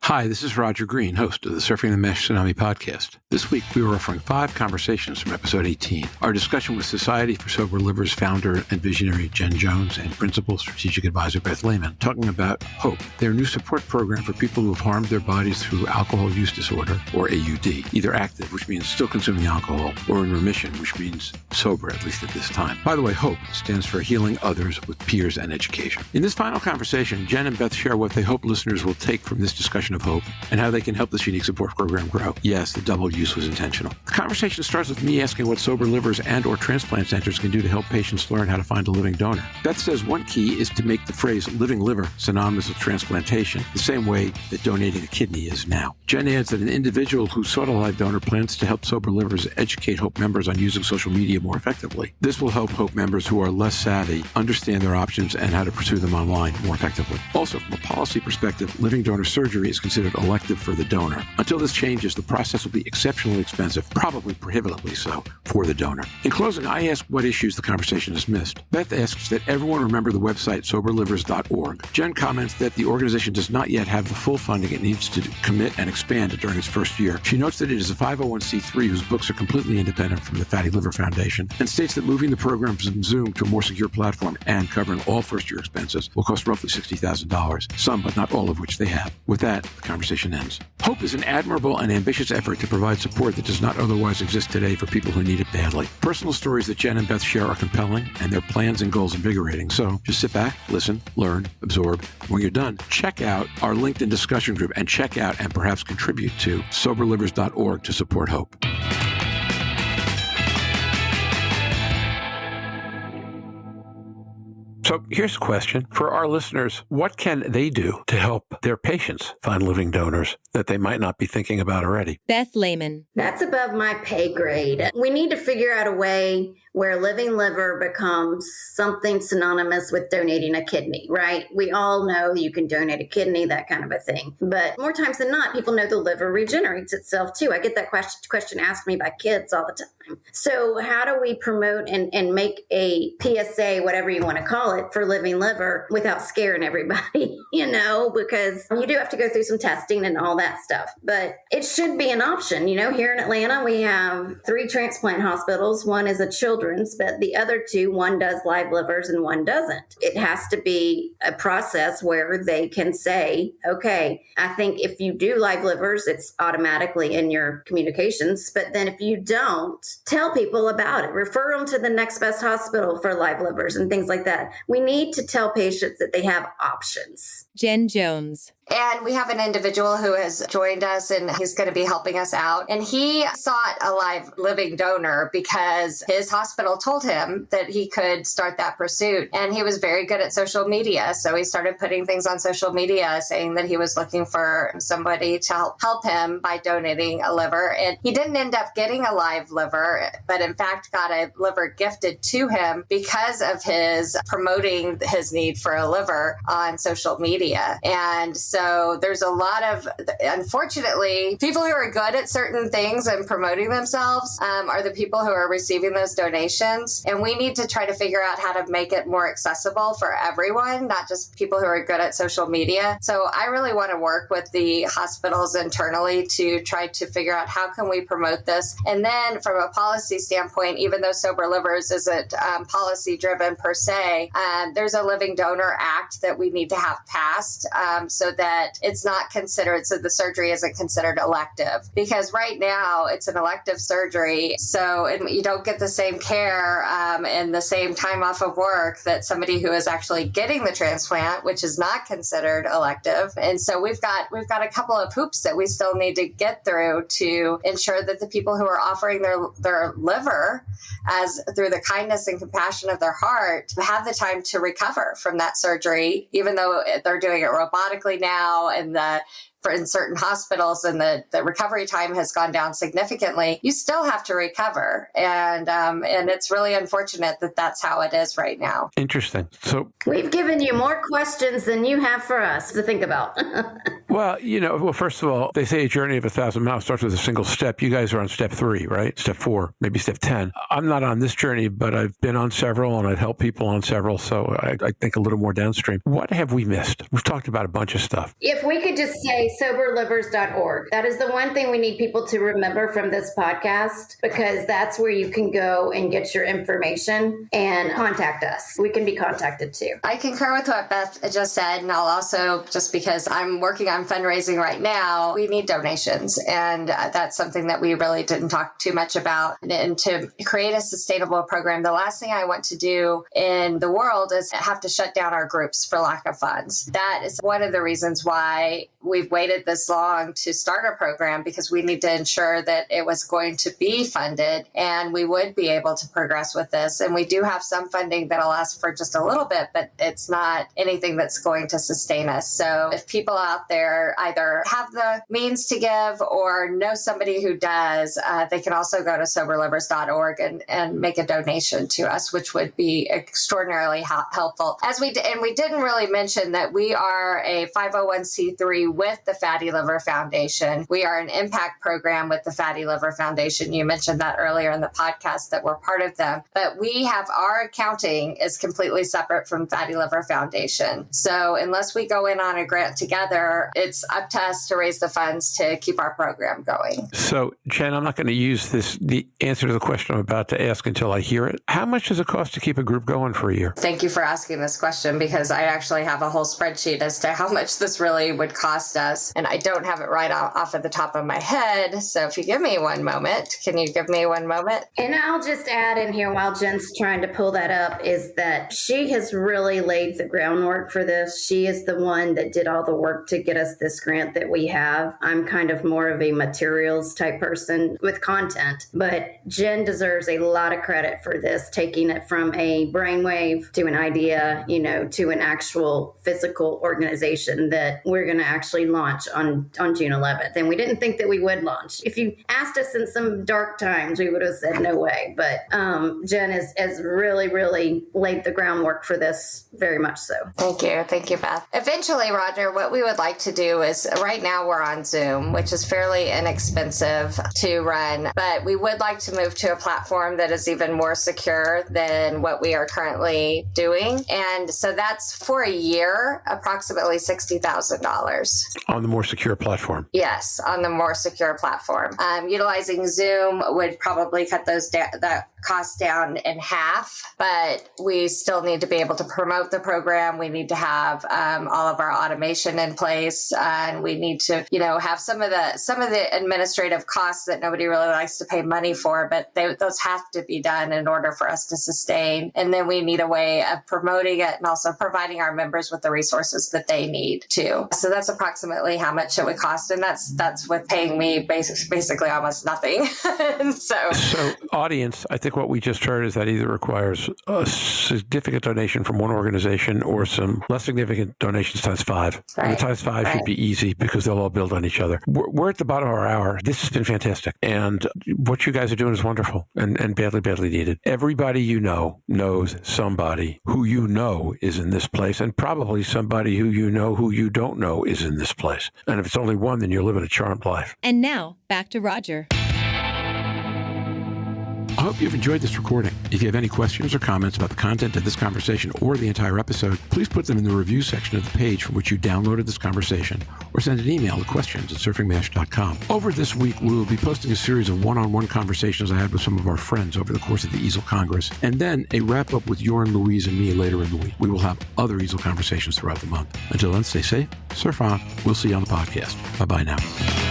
Hi, this is Roger Green, host of the Surfing the Mesh Tsunami podcast. This week, we were offering 5 conversations from episode 18. Our discussion with Society for Sober Livers founder and visionary Jenn Jones and principal strategic advisor Beth Lehman, talking about HOPE, their new support program for people who have harmed their bodies through alcohol use disorder, or AUD, either active, which means still consuming alcohol, or in remission, which means sober, at least at this time. By the way, HOPE stands for Healing Others with Peers and Education. In this final conversation, Jenn and Beth share what they hope listeners will take from this discussion of HOPE and how they can help this unique support program grow. Yes, the double use was intentional. The conversation starts with me asking what sober livers and or transplant centers can do to help patients learn how to find a living donor. Beth says one key is to make the phrase living liver synonymous with transplantation, the same way that donating a kidney is now. Jenn adds that an individual who sought a live donor plans to help sober livers educate HOPE members on using social media more effectively. This will help HOPE members who are less savvy understand their options and how to pursue them online more effectively. Also, from a policy perspective, living donor surgery is considered elective for the donor. Until this changes, the process will be exceptionally expensive, probably prohibitively so, for the donor. In closing, I ask what issues the conversation has missed. Beth asks that everyone remember the website soberlivers.org. Jenn comments that the organization does not yet have the full funding it needs to commit and expand during its first year. She notes that it is a 501c3 whose books are completely independent from the Fatty Liver Foundation, and states that moving the program from Zoom to a more secure platform and covering all first-year expenses will cost roughly $60,000, some but not all of which they have. With that, the conversation ends. HOPE is an admirable and ambitious effort to provide support that does not otherwise exist today for people who need it badly. Personal stories that Jenn and Beth share are compelling, and their plans and goals invigorating. So just sit back, listen, learn, absorb. When you're done, check out our LinkedIn discussion group and check out and perhaps contribute to soberlivers.org to support HOPE. So here's a question. For our listeners, what can they do to help their patients find living donors that they might not be thinking about already? Beth Lehman. That's above my pay grade. We need to figure out a way where living liver becomes something synonymous with donating a kidney, right? We all know you can donate a kidney, that kind of a thing. But more times than not, people know the liver regenerates itself too. I get that question asked me by kids all the time. So how do we promote and make a PSA, whatever you want to call it, for living liver without scaring everybody, because you do have to go through some testing and all that stuff. But it should be an option. Here in Atlanta, we have 3 transplant hospitals. One is a children's, but the other 2, one does live livers and one doesn't. It has to be a process where they can say, okay, I think if you do live livers, it's automatically in your communications. But then if you don't, tell people about it. Refer them to the next best hospital for live livers and things like that. We need to tell patients that they have options. Jenn Jones. And we have an individual who has joined us and he's going to be helping us out. And he sought a live living donor because his hospital told him that he could start that pursuit. And he was very good at social media. So he started putting things on social media saying that he was looking for somebody to help him by donating a liver. And he didn't end up getting a live liver, but in fact got a liver gifted to him because of his promoting his need for a liver on social media. And so there's a lot of, unfortunately, people who are good at certain things and promoting themselves are the people who are receiving those donations. And we need to try to figure out how to make it more accessible for everyone, not just people who are good at social media. So I really want to work with the hospitals internally to try to figure out how can we promote this. And then from a policy standpoint, even though Sober Livers isn't policy driven per se, there's a Living Donor Act that we need to have passed so that it's not considered, so the surgery isn't considered elective. Because right now it's an elective surgery, so you don't get the same care and the same time off of work that somebody who is actually getting the transplant, which is not considered elective. And so we've got a couple of hoops that we still need to get through to ensure that the people who are offering their liver as through the kindness and compassion of their heart have the time to recover from that surgery, even though they're doing it robotically now and in certain hospitals and the recovery time has gone down significantly, you still have to recover. And it's really unfortunate that that's how it is right now. Interesting. So we've given you more questions than you have for us to think about. Well, first of all, they say a journey of 1,000 miles starts with a single step. You guys are on step 3, right? Step 4, maybe step 10. I'm not on this journey, but I've been on several and I've helped people on several. So I think a little more downstream. What have we missed? We've talked about a bunch of stuff. If we could just say soberlivers.org. That is the one thing we need people to remember from this podcast, because that's where you can go and get your information and contact us. We can be contacted too. I concur with what Beth just said, and I'll also, just because I'm working on fundraising right now, we need donations, and that's something that we really didn't talk too much about. And to create a sustainable program, the last thing I want to do in the world is have to shut down our groups for lack of funds. That is one of the reasons why we've waited this long to start a program, because we need to ensure that it was going to be funded and we would be able to progress with this. And we do have some funding that'll last for just a little bit, but it's not anything that's going to sustain us. So if people out there either have the means to give or know somebody who does, they can also go to soberlivers.org and make a donation to us, which would be extraordinarily helpful. We didn't really mention that we are a 501c3 with the Fatty Liver Foundation. We are an impact program with the Fatty Liver Foundation. You mentioned that earlier in the podcast that we're part of them, but we have our accounting is completely separate from Fatty Liver Foundation. So unless we go in on a grant together, it's up to us to raise the funds to keep our program going. So, Jenn, I'm not going to use the answer to the question I'm about to ask until I hear it. How much does it cost to keep a group going for a year? Thank you for asking this question, because I actually have a whole spreadsheet as to how much this really would cost us. And I don't have it right off of the top of my head. So if you give me one moment, can you give me one moment? And I'll just add in here while Jen's trying to pull that up is that she has really laid the groundwork for this. She is the one that did all the work to get us this grant that we have. I'm kind of more of a materials type person with content, but Jenn deserves a lot of credit for this, taking it from a brainwave to an idea, to an actual physical organization that we're going to actually launch on June 11th. And we didn't think that we would launch. If you asked us in some dark times, we would have said no way. But Jenn has really, really laid the groundwork for this, very much so. Thank you, Beth. Eventually, Roger, what we would like to do is, right now we're on Zoom, which is fairly inexpensive to run, but we would like to move to a platform that is even more secure than what we are currently doing. And so that's for a year, approximately $60,000. On the more secure platform? Yes, on the more secure platform. Utilizing Zoom would probably cut that cost down in half, but we still need to be able to promote the program. We need to have all of our automation in place, and we need to, have some of the administrative costs that nobody really likes to pay money for, but those have to be done in order for us to sustain. And then we need a way of promoting it and also providing our members with the resources that they need too. So that's approximately how much it would cost, and that's with paying me basically almost nothing. So audience, I think what we just heard is that either requires a significant donation from one organization or some less significant donations times 5. Right. And the times 5 should be easy because they'll all build on each other. We're at the bottom of our hour. This has been fantastic. And what you guys are doing is wonderful and badly, badly needed. Everybody you know knows somebody who you know is in this place, and probably somebody who you know who you don't know is in this place. And if it's only one, then you're living a charmed life. And now, back to Roger. I hope you've enjoyed this recording. If you have any questions or comments about the content of this conversation or the entire episode, please put them in the review section of the page from which you downloaded this conversation, or send an email to questions@surfingmash.com. Over this week, we will be posting a series of one-on-one conversations I had with some of our friends over the course of the Easel Congress, and then a wrap-up with Jorn, Louise, and me later in the week. We will have other Easel conversations throughout the month. Until then, stay safe, surf on. We'll see you on the podcast. Bye-bye now.